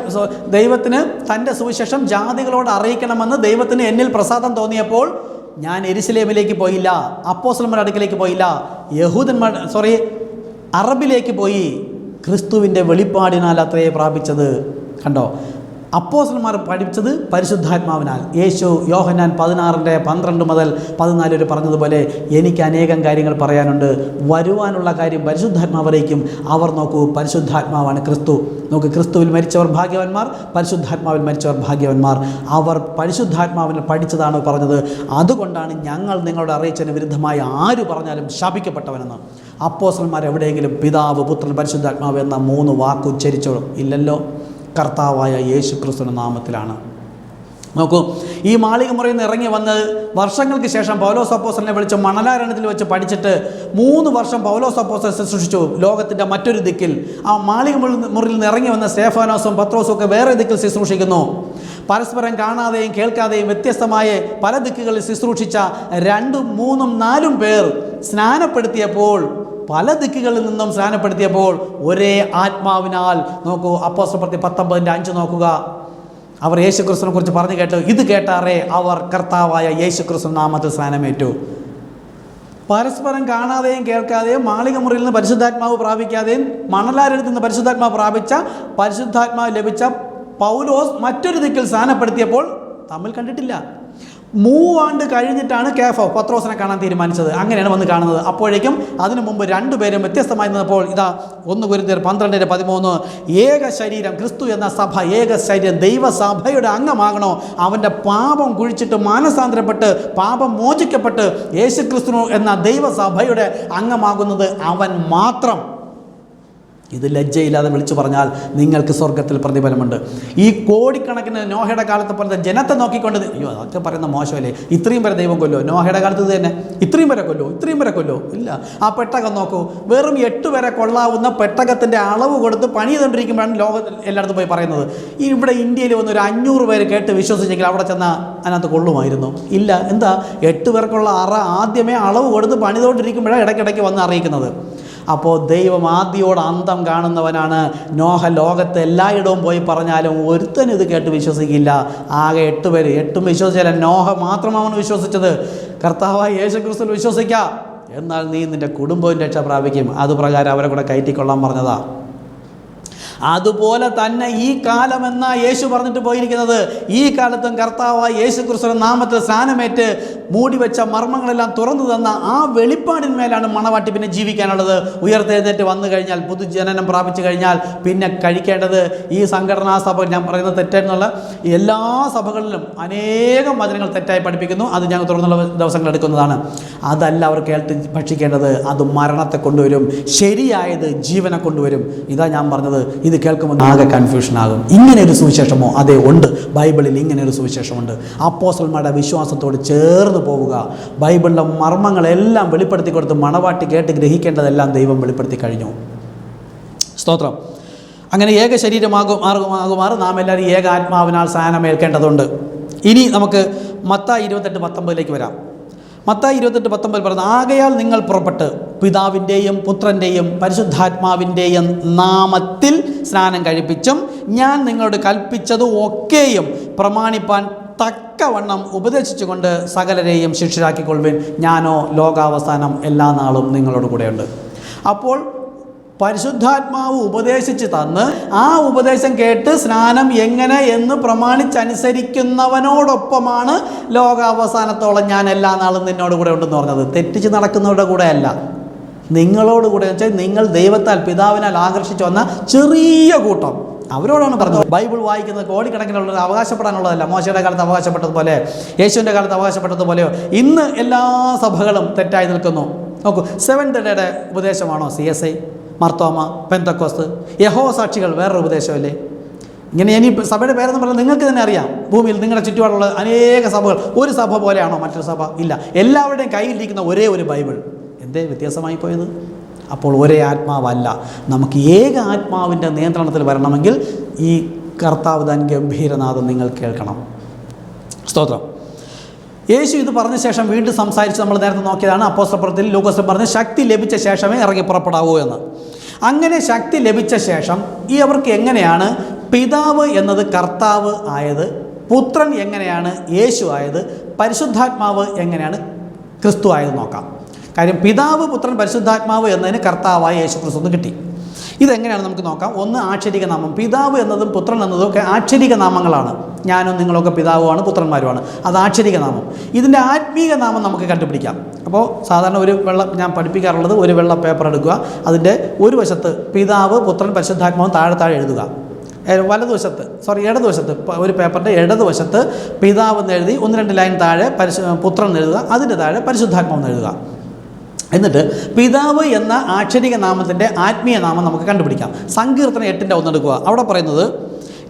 S2: ദൈവത്തിന് തൻ്റെ സുവിശേഷം ജാതികളോട് അറിയിക്കണമെന്ന് ദൈവത്തിന് എന്നിൽ പ്രസാദം തോന്നിയപ്പോൾ ഞാൻ യെരുശലേമിലേക്ക് പോയില്ല, അപ്പോസ്തലന്മാരുടെ അടുക്കലേക്ക് പോയില്ല, അറബിലേക്ക് പോയി. ക്രിസ്തുവിൻ്റെ വെളിപ്പാടിനാൽ അത്രയേ പ്രാപിച്ചത്. കണ്ടോ, അപ്പോസ്തലന്മാർ പഠിച്ചത് പരിശുദ്ധാത്മാവിനാൽ. യേശു യോഹന്നാൻ 16:12 മുതൽ 14 വരെ പറഞ്ഞതുപോലെ എനിക്ക് അനേകം കാര്യങ്ങൾ പറയാനുണ്ട്, വരുവാനുള്ള കാര്യം പരിശുദ്ധാത്മാവരേക്കും. അവർ നോക്കൂ, പരിശുദ്ധാത്മാവാണ് ക്രിസ്തു. നോക്ക്, ക്രിസ്തുവിൽ മരിച്ചവർ ഭാഗ്യവാന്മാർ, പരിശുദ്ധാത്മാവിൽ മരിച്ചവർ ഭാഗ്യവാന്മാർ. അവർ പരിശുദ്ധാത്മാവിനെ പഠിച്ചതാണ് പറഞ്ഞത്. അതുകൊണ്ടാണ് ഞങ്ങൾ നിങ്ങളോട് അറിയിച്ചതിന് വിരുദ്ധമായി ആര് പറഞ്ഞാലും ശപിക്കപ്പെട്ടവനെന്ന്. അപ്പോസ്തലന്മാർ എവിടെയെങ്കിലും പിതാവ്, പുത്രൻ, പരിശുദ്ധാത്മാവ് എന്ന 3 വാക്ക് ഉച്ചരിച്ചോ? ഇല്ലല്ലോ. കർത്താവായ യേശു ക്രിസ്തുവിന്റെ നാമത്തിലാണ്. നോക്കൂ, ഈ മാളികമുറിയിൽ നിന്ന് ഇറങ്ങി വന്ന് വർഷങ്ങൾക്ക് ശേഷം പൗലോസ് അപ്പോസ്തലനെ വിളിച്ച് മണലാരണത്തിൽ വെച്ച് പഠിച്ചിട്ട് 3 വർഷം പൗലോസ് അപ്പോസ്തലൻ ശുശ്രൂഷിച്ചു ലോകത്തിൻ്റെ മറ്റൊരു ദിക്കിൽ. ആ മാളികമുറിയിൽ നിന്ന് ഇറങ്ങി വന്ന സ്തേഫാനോസും പത്രോസും ഒക്കെ വേറെ ദിക്കിൽ ശുശ്രൂഷിക്കുന്നു. പരസ്പരം കാണാതെയും കേൾക്കാതെയും വ്യത്യസ്തമായ പല ദിക്കുകളിൽ ശുശ്രൂഷിച്ച 2, 3, 4 പേർ സ്നാനപ്പെടുത്തിയപ്പോൾ, പല ദിക്കുകളിൽ നിന്നും സ്നാനപ്പെടുത്തിയപ്പോൾ ഒരേ ആത്മാവിനാൽ, നോക്കൂ അപ്പോസ്തലപ്രവൃത്തി 19:5 നോക്കുക, അവർ യേശു ക്രിസ്തുവിനെ കുറിച്ച് പറഞ്ഞു കേട്ടു. ഇത് കേട്ടാറേ അവർ കർത്താവായ യേശു ക്രിസ്തു നാമത്തിൽ സ്നാനമേറ്റു. പരസ്പരം കാണാതെയും കേൾക്കാതെയും മാളികമുറിയിൽ നിന്ന് പരിശുദ്ധാത്മാവ് പ്രാപിക്കാതെയും മണലാരത്തിൽ നിന്ന് പരിശുദ്ധാത്മാവ് പ്രാപിച്ച, പരിശുദ്ധാത്മാവ് ലഭിച്ച പൗലോസ് മറ്റൊരു ദിക്കിൽ സ്നാനപ്പെടുത്തിയപ്പോൾ തമ്മിൽ കണ്ടിട്ടില്ല. 3 ആണ്ട് കഴിഞ്ഞിട്ടാണ് കേഫോ പത്രോസിനെ കാണാൻ തീരുമാനിച്ചത്. അങ്ങനെയാണ് വന്ന് കാണുന്നത്. അപ്പോഴേക്കും അതിനു മുമ്പ് 2 പേരും വ്യത്യസ്തമായി നിന്നപ്പോൾ ഇതാ 1 കൊരിന്ത്യർ 12:13 ഏക ശരീരം ക്രിസ്തു എന്ന സഭ, ഏക ശരീരം ദൈവസഭയുടെ അംഗമാകണോ? അവൻ്റെ പാപം കുഴിച്ചിട്ട് മാനസാന്തരപ്പെട്ട് പാപം മോചിക്കപ്പെട്ട് യേശു ക്രിസ്തു എന്ന ദൈവസഭയുടെ അംഗമാകുന്നത് അവൻ മാത്രം. ഇത് ലജ്ജയില്ലാതെ വിളിച്ചു പറഞ്ഞാൽ നിങ്ങൾക്ക് സ്വർഗത്തിൽ പ്രതിഫലമുണ്ട്. ഈ കോടിക്കണക്കിന് നോഹയുടെ കാലത്തെ പോലത്തെ ജനത്തെ നോക്കിക്കൊണ്ട് അയ്യോ അതൊക്കെ പറയുന്ന മോശമല്ലേ, ഇത്രയും പേരെ ദൈവം കൊല്ലോ, നോഹയുടെ കാലത്ത് തന്നെ ഇത്രയും പേരെ കൊല്ലോ ഇല്ല. ആ പെട്ടകം നോക്കൂ, വെറും 8 പേരെ കൊള്ളാവുന്ന പെട്ടകത്തിൻ്റെ അളവ് കൊടുത്ത് പണി ചെയ്തുകൊണ്ടിരിക്കുമ്പോഴാണ് ലോകത്തിൽ എല്ലായിടത്തും പോയി പറയുന്നത്. ഇവിടെ ഇന്ത്യയിൽ വന്ന് ഒരു 500 പേര് കേട്ട് വിശ്വസിച്ചെങ്കിൽ അവിടെ ചെന്നാൽ അതിനകത്ത് കൊള്ളുമായിരുന്നു. ഇല്ല. എന്താ, 8 പേർക്കുള്ള അറ ആദ്യമേ അളവ് കൊടുത്ത് പണിതുകൊണ്ടിരിക്കുമ്പോഴാണ് ഇടയ്ക്കിടയ്ക്ക് വന്ന് അറിയിക്കുന്നത്. അപ്പോൾ ദൈവം ആദ്യോട് അന്തം കാണുന്നവനാണ്. നോഹ ലോകത്ത് എല്ലായിടവും പോയി പറഞ്ഞാലും ഒരുത്തനും ഇത് കേട്ട് വിശ്വസിക്കില്ല. ആകെ 8 പേര്, 8ഉം വിശ്വസിച്ചാൽ നോഹ മാത്രമാണ് വിശ്വസിച്ചത്. കർത്താവായ യേശു ക്രിസ്തുവിൽ വിശ്വസിക്കുക, എന്നാൽ നീ നിൻ്റെ കുടുംബവും രക്ഷ പ്രാപിക്കും. അതുപ്രകാരം അവരെ കൂടെ കയറ്റിക്കൊള്ളാൻ പറഞ്ഞതാ. അതുപോലെ തന്നെ ഈ കാലമെന്ന യേശു പറഞ്ഞിട്ട് പോയിരിക്കുന്നത്, ഈ കാലത്തും കർത്താവായ യേശു ക്രിസ്തുവിന്റെ നാമത്തിൽ സ്നാനമേറ്റ് മൂടിവെച്ച മർമ്മങ്ങളെല്ലാം തുറന്നു തന്ന ആ വെളിപ്പാടിന്മേലാണ് മണവാട്ടി പിന്നെ ജീവിക്കാനുള്ളത്. ഉയർത്തെഴുന്നേറ്റ് വന്നു കഴിഞ്ഞാൽ, പുതുജനനം പ്രാപിച്ചു കഴിഞ്ഞാൽ പിന്നെ കഴിക്കേണ്ടത് ഈ സംഘടനാ സഭ, ഞാൻ പറയുന്നത് തെറ്റെന്നുള്ള എല്ലാ സഭകളിലും അനേകം വചനങ്ങൾ തെറ്റായി പഠിപ്പിക്കുന്നു. അത് ഞങ്ങൾ തുറന്നുള്ള ദിവസങ്ങൾ എടുക്കുന്നതാണ്. അതല്ല അവർ കേട്ട് ഭക്ഷിക്കേണ്ടത്, അത് മരണത്തെ കൊണ്ടുവരും. ശരിയായത് ജീവനെ കൊണ്ടുവരും. ഇതാ ഞാൻ പറഞ്ഞത്. ഇത് കേൾക്കുമ്പോൾ ആകെ കൺഫ്യൂഷനാകും. ഇങ്ങനെ ഒരു സുവിശേഷമോ? അതേ, ഉണ്ട്. ബൈബിളിൽ ഇങ്ങനെ ഒരു സുവിശേഷമുണ്ട്. അപ്പോസ്തലന്മാരുടെ വിശ്വാസത്തോട് ചേർന്ന് പോവുക. ബൈബിളിലെ മർമ്മങ്ങളെല്ലാം വെളിപ്പെടുത്തി കൊടുത്ത് മണവാട്ടി കേട്ട് ഗ്രഹിക്കേണ്ടതെല്ലാം ദൈവം വെളിപ്പെടുത്തി കഴിഞ്ഞു. സ്തോത്രം. അങ്ങനെ ഏക ശരീരമാകുമാറ് നാം എല്ലാവരും ഏക ആത്മാവിനാൽ സ്നാനമേൽക്കേണ്ടതുണ്ട്. ഇനി നമുക്ക് മത്തായി 28:19 വരാം. മത്തായി 28:19 പറയുന്നത്, ആകയാൽ നിങ്ങൾ പുറപ്പെട്ട് പിതാവിൻ്റെയും പുത്രൻ്റെയും പരിശുദ്ധാത്മാവിൻ്റെയും നാമത്തിൽ സ്നാനം കഴിപ്പിച്ചും ഞാൻ നിങ്ങളോട് കൽപ്പിച്ചത് ഒക്കെയും പ്രമാണിപ്പാൻ തക്കവണ്ണം ഉപദേശിച്ചുകൊണ്ട് സകലരെയും ശിഷ്യരാക്കിക്കൊള്ളുവിൻ, ഞാനോ ലോകാവസാനം എല്ലാ നാളും നിങ്ങളോട് കൂടെയുണ്ട്. അപ്പോൾ പരിശുദ്ധാത്മാവ് ഉപദേശിച്ച് തന്ന് ആ ഉപദേശം കേട്ട് സ്നാനം എങ്ങനെ എന്ന് പ്രമാണിച്ചനുസരിക്കുന്നവനോടൊപ്പമാണ് ലോകാവസാനത്തോളം ഞാൻ എല്ലാ നാളും നിന്നോട് കൂടെ ഉണ്ടെന്ന് പറഞ്ഞത്. തെറ്റിച്ച് നടക്കുന്നവരുടെ കൂടെ അല്ല, നിങ്ങളോട് കൂടെ വെച്ചാൽ നിങ്ങൾ ദൈവത്താൽ പിതാവിനാൽ ആകർഷിച്ചു വന്ന ചെറിയ കൂട്ടം, അവരോടാണ് പറഞ്ഞത്. ബൈബിൾ വായിക്കുന്നത് കോടിക്കണക്കിനുള്ളത് അവകാശപ്പെടാനുള്ളതല്ല. മോശയുടെ കാലത്ത് അവകാശപ്പെട്ടതുപോലെ, യേശുവിൻ്റെ കാലത്ത് അവകാശപ്പെട്ടതുപോലെയോ ഇന്ന് എല്ലാ സഭകളും തെറ്റായി നിൽക്കുന്നു. നോക്കൂ, സെവൻത് ഡേയുടെ ഉപദേശമാണോ CSI, മർത്തോമ, പെന്തക്കോസ്ത്, യഹോവ സാക്ഷികൾ വേറൊരു ഉപദേശമല്ലേ? ഇങ്ങനെ ഇനി സഭയുടെ പേരെന്ന് പറഞ്ഞാൽ നിങ്ങൾക്ക് തന്നെ അറിയാം. ഭൂമിയിൽ നിങ്ങളുടെ ചുറ്റുപാടുള്ള അനേക സഭകൾ ഒരു സഭ പോലെയാണോ മറ്റൊരു സഭ? ഇല്ല. എല്ലാവരുടെയും കയ്യിലിരിക്കുന്ന ഒരേ ഒരു ബൈബിൾ. എന്തേ വ്യത്യാസമായി പോയത്? അപ്പോൾ ഒരേ ആത്മാവല്ല. നമുക്ക് ഏക ആത്മാവിൻ്റെ നിയന്ത്രണത്തിൽ വരണമെങ്കിൽ ഈ കർത്താവ് താൻ ഗംഭീരനാഥം നിങ്ങൾ കേൾക്കണം. സ്തോത്രം. യേശു ഇത് പറഞ്ഞ ശേഷം വീണ്ടും സംസാരിച്ച് നമ്മൾ നേരത്തെ നോക്കിയതാണ്. അപ്പോസ്തലപ്രവൃത്തിയിൽ ലൂക്കോസ് പറഞ്ഞ് ശക്തി ലഭിച്ച ശേഷമേ ഇറങ്ങി പുറപ്പെടാവൂ എന്ന്. അങ്ങനെ ശക്തി ലഭിച്ച ശേഷം അവർക്ക് എങ്ങനെയാണ് പിതാവ് എന്നത് കർത്താവ് ആയത്, പുത്രൻ എങ്ങനെയാണ് യേശു ആയത്, പരിശുദ്ധാത്മാവ് എങ്ങനെയാണ് ക്രിസ്തു ആയത് നോക്കാം. കാര്യം പിതാവ്, പുത്രൻ, പരിശുദ്ധാത്മാവ് എന്നതിന് കർത്താവായ യേശു ക്രിസ്തു എന്ന് കിട്ടി. ഇതെങ്ങനെയാണ് നമുക്ക് നോക്കാം. ഒന്ന്, ആക്ഷരിക നാമം. പിതാവ് എന്നതും പുത്രൻ എന്നതും ഒക്കെ ആക്ഷരിക നാമങ്ങളാണ്. ഞാനും നിങ്ങളൊക്കെ പിതാവുമാണ് പുത്രന്മാരുമാണ്. അത് ആക്ഷരിക നാമം. ഇതിൻ്റെ ആത്മീക നാമം നമുക്ക് കണ്ടുപിടിക്കാം. അപ്പോൾ സാധാരണ ഒരു ഞാൻ പഠിപ്പിക്കാറുള്ളത്, ഒരു വെള്ള പേപ്പർ എടുക്കുക, അതിൻ്റെ ഒരു വശത്ത് പിതാവ്, പുത്രൻ, പരിശുദ്ധാത്മാവും താഴെ എഴുതുക. ഇടതുവശത്ത് ഒരു പേപ്പറിൻ്റെ ഇടതുവശത്ത് പിതാവ് എന്ന് എഴുതി 1-2 ലൈൻ താഴെ പുത്രൻ എന്ന് എഴുതുക, അതിൻ്റെ താഴെ പരിശുദ്ധാത്മാവ് എന്ന് എഴുതുക. എന്നിട്ട് പിതാവ് എന്ന ആക്ഷരിക നാമത്തിൻ്റെ ആത്മീയ നാമം നമുക്ക് കണ്ടുപിടിക്കാം. സങ്കീർത്തനം 8:1 എടുക്കുക. അവിടെ പറയുന്നത്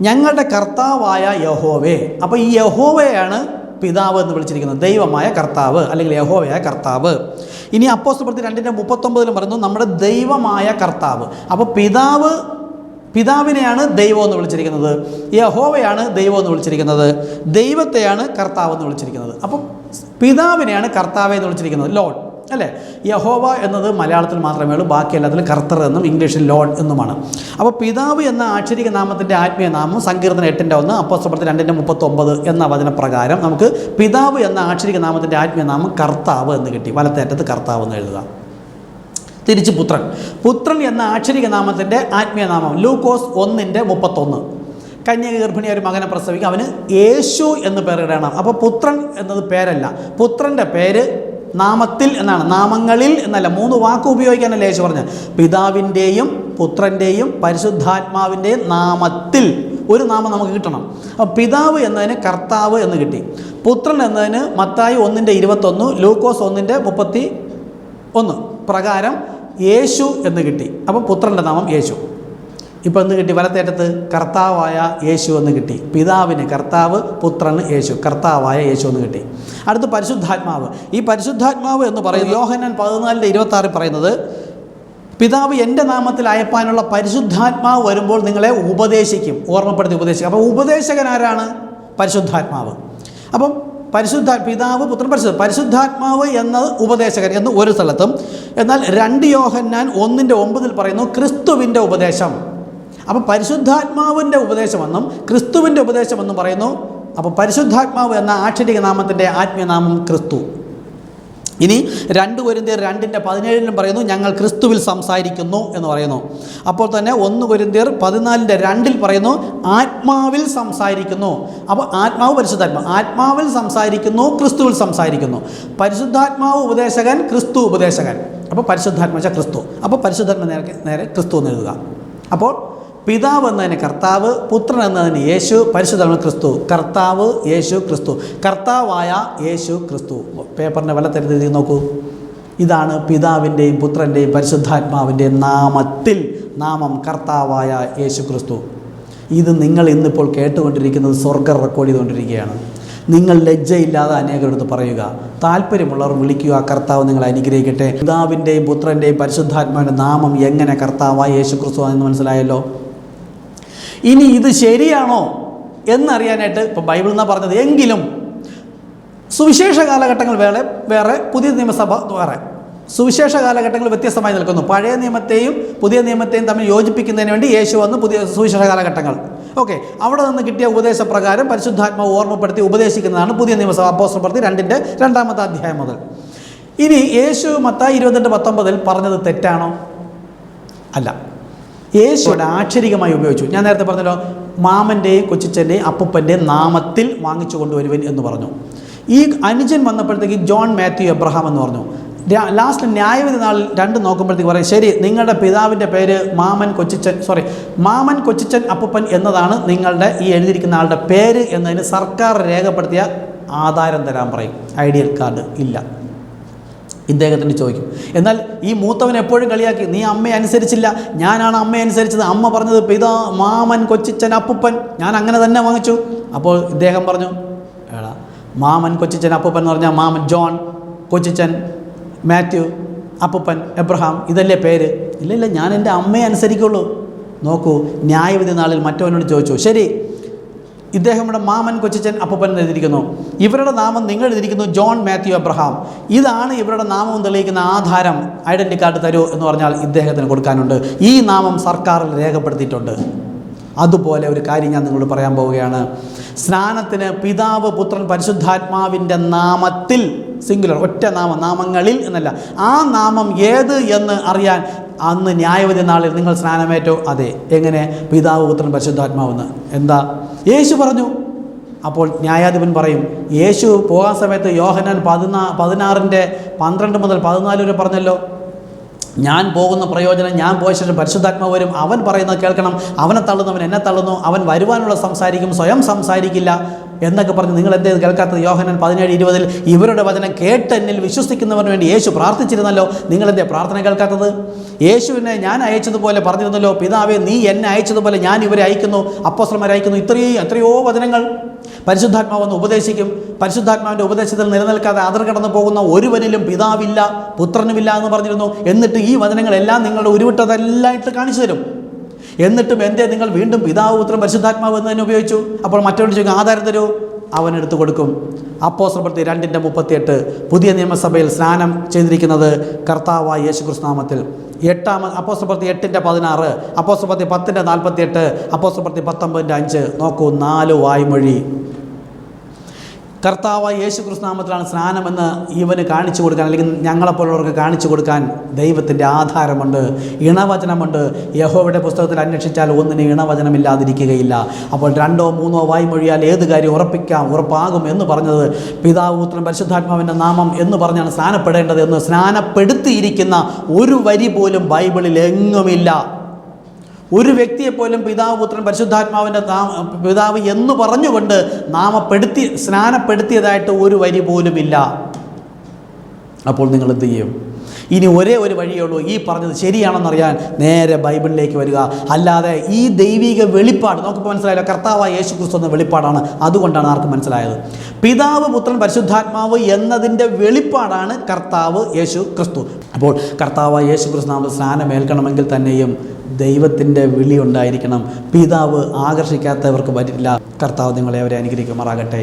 S2: ഞങ്ങളുടെ കർത്താവായ യഹോവേ. അപ്പോൾ ഈ യഹോവയാണ് പിതാവ് എന്ന് വിളിച്ചിരിക്കുന്നത്, ദൈവമായ കർത്താവ് അല്ലെങ്കിൽ യഹോവയായ കർത്താവ്. ഇനി അപ്പോസ്തലപ്രവൃത്തി 2:39 പറയുന്നു നമ്മുടെ ദൈവമായ കർത്താവ്. അപ്പോൾ പിതാവിനെയാണ് ദൈവം എന്ന് വിളിച്ചിരിക്കുന്നത്, യഹോവയാണ് ദൈവം എന്ന് വിളിച്ചിരിക്കുന്നത്, ദൈവത്തെയാണ് കർത്താവ് എന്ന് വിളിച്ചിരിക്കുന്നത്. അപ്പം പിതാവിനെയാണ് കർത്താവ് എന്ന് വിളിച്ചിരിക്കുന്നത്, ലോഡ് അല്ലേ. യഹോവ എന്നത് മലയാളത്തിൽ മാത്രമേ ഉള്ളൂ, ബാക്കി എല്ലാത്തിലും കർത്തർ എന്നും ഇംഗ്ലീഷിൽ ലോഡ് എന്നുമാണ്. അപ്പോൾ പിതാവ് എന്ന ആക്ഷരിക നാമത്തിൻ്റെ ആത്മീയ നാമം സങ്കീർത്തനം 8:1, അപ്പോസ്തലപ്രവൃത്തി 2:39 എന്ന വചനപ്രകാരം നമുക്ക് പിതാവ് എന്ന ആക്ഷരിക നാമത്തിൻ്റെ ആത്മീയ നാമം കർത്താവ് എന്ന് കിട്ടി. വലത്തേറ്റത്ത് കർത്താവ് എന്ന് എഴുതുക. തിരിച്ച് പുത്രൻ എന്ന ആക്ഷരിക നാമത്തിൻ്റെ ആത്മീയ നാമം ലൂക്കോസ് 1:31. കന്യക ഗർഭിണി ഒരു മകനെ പ്രസവിക്കും, അവന് യേശു എന്ന് പേരിടണം. അപ്പോൾ പുത്രൻ എന്നത് പേരല്ല, പുത്രൻ്റെ പേര് നാമത്തിൽ എന്നാണ്, നാമങ്ങളിൽ എന്നല്ല. 3 വാക്ക് ഉപയോഗിക്കാനല്ല യേശു പറഞ്ഞത്. പിതാവിൻ്റെയും പുത്രൻ്റെയും പരിശുദ്ധാത്മാവിൻ്റെയും നാമത്തിൽ ഒരു നാമം നമുക്ക് കിട്ടണം. അപ്പോൾ പിതാവ് എന്നതിന് കർത്താവ് എന്ന് കിട്ടി. പുത്രൻ എന്നതിന് മത്തായി 1:21, ലൂക്കോസ് 1:31 പ്രകാരം യേശു എന്ന് കിട്ടി. അപ്പോൾ പുത്രൻ്റെ നാമം യേശു. ഇപ്പോൾ എന്ത് കിട്ടി? വലത്തേറ്റത്ത് കർത്താവായ യേശു എന്ന് കിട്ടി. പിതാവിന് കർത്താവ്, പുത്രന് യേശു, കർത്താവായ യേശു എന്ന് കിട്ടി. അടുത്ത് പരിശുദ്ധാത്മാവ്. ഈ പരിശുദ്ധാത്മാവ് എന്ന് പറയുന്നത് യോഹന്നാൻ 14:26 പറയുന്നത് പിതാവ് എൻ്റെ നാമത്തിൽ അയപ്പാനുള്ള പരിശുദ്ധാത്മാവ് വരുമ്പോൾ നിങ്ങളെ ഉപദേശിക്കും, ഓർമ്മപ്പെടുത്തി ഉപദേശിക്കും. അപ്പോൾ ഉപദേശകൻ ആരാണ്? പരിശുദ്ധാത്മാവ്. അപ്പം പിതാവ്, പുത്രൻ, പരിശുദ്ധാത്മാവ് എന്നത് ഉപദേശകൻ എന്ന് ഒരു സ്ഥലത്തും. എന്നാൽ 2 യോഹന്നാൻ 1:9 പറയുന്നു ക്രിസ്തുവിൻ്റെ ഉപദേശം. അപ്പോൾ പരിശുദ്ധാത്മാവിൻ്റെ ഉപദേശമെന്നും ക്രിസ്തുവിൻ്റെ ഉപദേശമെന്നും പറയുന്നു. അപ്പോൾ പരിശുദ്ധാത്മാവ് എന്ന ആക്ഷരിക നാമത്തിൻ്റെ ആത്മീയ നാമം ക്രിസ്തു. ഇനി 2 കൊരിന്ത്യർ 2:17 പറയുന്നു ഞങ്ങൾ ക്രിസ്തുവിൽ സംസാരിക്കുന്നു എന്ന് പറയുന്നു. അപ്പോൾ തന്നെ 1 കൊരിന്ത്യർ 14:2 പറയുന്നു ആത്മാവിൽ സംസാരിക്കുന്നു. അപ്പോൾ ആത്മാവ്, ആത്മാവിൽ സംസാരിക്കുന്നു, ക്രിസ്തുവിൽ സംസാരിക്കുന്നു. പരിശുദ്ധാത്മാവ് ഉപദേശകൻ, ക്രിസ്തു ഉപദേശകൻ. അപ്പോൾ പരിശുദ്ധാത്മാവ് ക്രിസ്തു. അപ്പോൾ പരിശുദ്ധാത്മ നേരെ ക്രിസ്തു എന്ന് എഴുതുക. അപ്പോൾ പിതാവ് എന്നതിന് കർത്താവ്, പുത്രൻ എന്നതിന് യേശു, പരിശുദ്ധാത്മ ക്രിസ്തു. കർത്താവ്, യേശു, ക്രിസ്തു. കർത്താവായ യേശു ക്രിസ്തു. പേപ്പറിൻ്റെ വലത്തെഴുതി നോക്കൂ. ഇതാണ് പിതാവിൻ്റെയും പുത്രൻ്റെയും പരിശുദ്ധാത്മാവിൻ്റെയും നാമം കർത്താവായ യേശു ക്രിസ്തു. ഇത് നിങ്ങൾ ഇന്നിപ്പോൾ കേട്ടുകൊണ്ടിരിക്കുന്നത് സ്വർഗ്ഗം റെക്കോർഡ് ചെയ്തുകൊണ്ടിരിക്കുകയാണ്. നിങ്ങൾ ലജ്ജയില്ലാതെ അനേകരെടുത്ത് പറയുക. താല്പര്യമുള്ളവർ വിളിക്കുക. കർത്താവ് നിങ്ങളെ അനുഗ്രഹിക്കട്ടെ. പിതാവിൻ്റെയും പുത്രൻ്റെയും പരിശുദ്ധാത്മാവിൻ്റെ നാമം എങ്ങനെ കർത്താവായ യേശു ക്രിസ്തു എന്ന് മനസ്സിലായല്ലോ. ഇനി ഇത് ശരിയാണോ എന്നറിയാനായിട്ട് ഇപ്പോൾ ബൈബിൾ എന്നാണ് പറഞ്ഞത്. എങ്കിലും സുവിശേഷ കാലഘട്ടങ്ങൾ വേറെ, പുതിയ നിയമസഭ വേറെ. സുവിശേഷ കാലഘട്ടങ്ങൾ വ്യത്യസ്തമായി നിൽക്കുന്നു. പഴയ നിയമത്തെയും പുതിയ നിയമത്തെയും തമ്മിൽ യോജിപ്പിക്കുന്നതിന് വേണ്ടി യേശു വന്ന് പുതിയ സുവിശേഷ കാലഘട്ടങ്ങൾ. ഓക്കെ, അവിടെ നിന്ന് കിട്ടിയ ഉപദേശപ്രകാരം പരിശുദ്ധാത്മാവ് ഓർമ്മപ്പെടുത്തി ഉപദേശിക്കുന്നതാണ് പുതിയ നിയമസഭ. അപ്പോസ്തലപ്രവൃത്തി 2-ാമത്തെ അധ്യായം മുതൽ. ഇനി യേശു മത്തായി 28:19 പറഞ്ഞത് തെറ്റാണോ? അല്ല. യേശുവിടെ ആക്ഷരികമായി ഉപയോഗിച്ചു. ഞാൻ നേരത്തെ പറഞ്ഞല്ലോ, മാമൻ്റെയും കൊച്ചിച്ചൻ്റെയും അപ്പൂപ്പൻ്റെയും നാമത്തിൽ വാങ്ങിച്ചു കൊണ്ടുവരുവൻ എന്ന് പറഞ്ഞു. ഈ അനുജൻ വന്നപ്പോഴത്തേക്ക് ജോൺ, മാത്യു, എബ്രഹാം എന്ന് പറഞ്ഞു. ലാസ്റ്റ് ന്യായവിധി നാളിൽ രണ്ടും നോക്കുമ്പോഴത്തേക്ക് പറയും, ശരി, നിങ്ങളുടെ പിതാവിൻ്റെ പേര് മാമൻ കൊച്ചിച്ചൻ അപ്പൂപ്പൻ എന്നതാണ് നിങ്ങളുടെ ഈ എഴുതിയിരിക്കുന്ന ആളുടെ പേര് എന്നതിന് സർക്കാർ രേഖപ്പെടുത്തിയ ആധാരം തരാൻ പറയും. ഐഡിയൽ കാർഡ് ഇല്ല. ഇദ്ദേഹത്തിന് ചോദിക്കും. എന്നാൽ ഈ മൂത്തവൻ എപ്പോഴും കളിയാക്കി, നീ അമ്മയെ അനുസരിച്ചില്ല, ഞാനാണ് അമ്മയെ അനുസരിച്ചത്, അമ്മ പറഞ്ഞത് മാമൻ കൊച്ചിച്ചൻ അപ്പൂപ്പൻ, ഞാൻ അങ്ങനെ തന്നെ വാങ്ങിച്ചു. അപ്പോൾ ഇദ്ദേഹം പറഞ്ഞു, എടാ, മാമൻ കൊച്ചിച്ചൻ അപ്പൂപ്പൻ എന്ന് പറഞ്ഞാൽ മാമൻ ജോൺ, കൊച്ചിച്ചൻ മാത്യു, അപ്പൂപ്പൻ എബ്രഹാം, ഇതല്ലേ പേര്? ഇല്ല, ഞാൻ എൻ്റെ അമ്മയെ അനുസരിക്കുള്ളൂ. നോക്കൂ, ന്യായവിധി നാളിൽ മറ്റവനോട് ചോദിച്ചു, ശരി, ഇദ്ദേഹം ഇവിടെ മാമൻ കൊച്ചിച്ചൻ അപ്പൂപ്പൻ എഴുതിയിരിക്കുന്നു, ഇവരുടെ നാമം നിങ്ങൾ എഴുതിയിരിക്കുന്നു ജോൺ മാത്യു എബ്രഹാം, ഇതാണ് ഇവരുടെ നാമം തെളിയിക്കുന്ന ആധാരം, ഐഡൻറ്റി കാർഡ് തരൂ എന്ന് പറഞ്ഞാൽ ഇദ്ദേഹത്തിന് കൊടുക്കാനുണ്ട്. ഈ നാമം സർക്കാരിൽ രേഖപ്പെടുത്തിയിട്ടുണ്ട്. അതുപോലെ ഒരു കാര്യം ഞാൻ നിങ്ങളോട് പറയാൻ പോവുകയാണ്. സ്നാനത്തിന് പിതാവ്, പുത്രൻ, പരിശുദ്ധാത്മാവിൻ്റെ നാമത്തിൽ, സിംഗുലർ, ഒറ്റ നാമങ്ങളിൽ എന്നല്ല, ആ നാമം ഏത് എന്ന് അറിയാൻ അന്ന് ന്യായവിധി നാളിൽ നിങ്ങൾ സ്നാനമേറ്റോ? അതെ. എങ്ങനെ? പിതാവ്, പുത്രൻ, പരിശുദ്ധാത്മാവെന്ന്. എന്താ? യേശു പറഞ്ഞു. അപ്പോൾ ന്യായാധിപൻ പറയും, യേശു പോകാൻ സമയത്ത് യോഹന്നാൻ 16:12 മുതൽ 14 വരെ പറഞ്ഞല്ലോ, ഞാൻ പോകുന്ന പ്രയോജനം, ഞാൻ പോയ ശേഷം പരിശുദ്ധാത്മാവ് വരും, അവൻ പറയുന്നത് കേൾക്കണം, അവനെ തള്ളുന്നവൻ എന്നെ തള്ളുന്നു, അവൻ വരുവാനുള്ള സംസാരിക്കും, സ്വയം സംസാരിക്കില്ല എന്നൊക്കെ പറഞ്ഞ് നിങ്ങൾ എന്തേ കേൾക്കാത്തത്? യോഹന്നാൻ 17:20 ഇവരുടെ വചനം കേട്ട് എന്നിൽ വിശ്വസിക്കുന്നവന് വേണ്ടി യേശു പ്രാർത്ഥിച്ചിരുന്നല്ലോ, നിങ്ങളെന്തേ പ്രാർത്ഥന കേൾക്കാത്തത്? യേശുവിനെ ഞാൻ അയച്ചതുപോലെ പറഞ്ഞിരുന്നല്ലോ, പിതാവേ നീ എന്നെ അയച്ചതുപോലെ ഞാൻ ഇവരെ അയക്കുന്നു, അപ്പോസ്തലന്മാരെ അയക്കുന്നു, എത്രയോ വചനങ്ങൾ. പരിശുദ്ധാത്മാവെന്ന് ഉപദേശിക്കും, പരിശുദ്ധാത്മാവിൻ്റെ ഉപദേശത്തിൽ നിലനിൽക്കാതെ അതിർകടന്ന് പോകുന്ന ഒരുവനിലും പിതാവില്ല, പുത്രനുമില്ല എന്ന് പറഞ്ഞിരുന്നു. എന്നിട്ട് ഈ വചനങ്ങളെല്ലാം നിങ്ങളുടെ ഉരുവിട്ടതെല്ലാം ഇട്ട് കാണിച്ചു തരും. എന്നിട്ടും എന്തേ നിങ്ങൾ വീണ്ടും പിതാവ്, പുത്രൻ, പരിശുദ്ധാത്മാവ് എന്ന് തന്നെ ഉപയോഗിച്ചു? അപ്പോൾ മറ്റൊരു ചോദിക്കും, ആധാരം തരൂ, അവനെടുത്ത് കൊടുക്കും. അപ്പോസ്തലപ്രവൃത്തി 2:38 പുതിയ നിയമസഭയിൽ സ്നാനം ചെയ്തിരിക്കുന്നത് കർത്താവായ യേശുക്രിസ്തു നാമത്തിൽ. അപ്പോസ്തലപ്രവൃത്തി 8:16, അപ്പോസ്തലപ്രവൃത്തി 10:48, അപ്പോസ്തലപ്രവൃത്തി 19:5. നോക്കൂ, 4 വായ്മൊഴി. കർത്താവായ യേശുക്രിസ്തു നാമത്തിലാണ് സ്നാനമെന്ന് ഇവന് കാണിച്ചു കൊടുക്കാൻ, അല്ലെങ്കിൽ ഞങ്ങളെപ്പോലുള്ളവർക്ക് കാണിച്ചു കൊടുക്കാൻ ദൈവത്തിൻ്റെ ആധാരമുണ്ട്, ഇണവചനമുണ്ട്. യഹോവയുടെ പുസ്തകത്തിൽ അന്വേഷിച്ചാൽ ഒന്നിന് ഇണവചനമില്ലാതിരിക്കുകയില്ല. അപ്പോൾ 2 or 3 വായ്മൊഴിയാൽ ഏത് കാര്യം ഉറപ്പാകും എന്ന് പറഞ്ഞത് പിതാവ്, പുത്രൻ, പരിശുദ്ധാത്മാവിൻ്റെ നാമം എന്ന് പറഞ്ഞാണ് സ്നാനപ്പെടേണ്ടത് എന്ന് സ്നാനപ്പെടുത്തിയിരിക്കുന്ന ഒരു വരി പോലും ബൈബിളിൽ എങ്ങുമില്ല. ഒരു വ്യക്തിയെപ്പോലും പിതാവ്, പുത്രൻ, പരിശുദ്ധാത്മാവിൻ്റെ പിതാവ് എന്ന് പറഞ്ഞുകൊണ്ട് സ്നാനപ്പെടുത്തിയതായിട്ട് ഒരു വരി പോലുമില്ല. അപ്പോൾ നിങ്ങൾ എന്ത് ചെയ്യും? ഇനി ഒരേ ഒരു വഴിയേ ഉള്ളൂ, ഈ പറഞ്ഞത് ശരിയാണെന്നറിയാൻ നേരെ ബൈബിളിലേക്ക് വരിക. അല്ലാതെ ഈ ദൈവിക വെളിപ്പാട് നമുക്കിപ്പോൾ മനസ്സിലായല്ലോ, കർത്താവായ യേശു ക്രിസ്തു എന്ന വെളിപ്പാടാണ്. അതുകൊണ്ടാണ് ആർക്കും മനസ്സിലായത്. പിതാവ്, പുത്രൻ, പരിശുദ്ധാത്മാവ് എന്നതിൻ്റെ വെളിപ്പാടാണ് കർത്താവ് യേശു ക്രിസ്തു. അപ്പോൾ കർത്താവായ യേശു ക്രിസ്തു നാമത്തിൽ സ്നാനമേൽക്കണമെങ്കിൽ തന്നെയും ദൈവത്തിൻ്റെ വിളി ഉണ്ടായിരിക്കണം. പിതാവ് ആകർഷിക്കാത്തവർക്ക് പറ്റില്ല. കർത്താവ് നിങ്ങളെ അവരെ അനുഗ്രഹിക്കുമാറാകട്ടെ.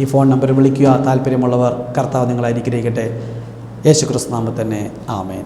S2: ഈ ഫോൺ നമ്പറിൽ വിളിക്കുക, താല്പര്യമുള്ളവർ. കർത്താവ് നിങ്ങളെ അനുഗ്രഹിക്കട്ടെ. യേശു ക്രിസ്തു നാമത്തിൽ തന്നെ. ആമേൻ.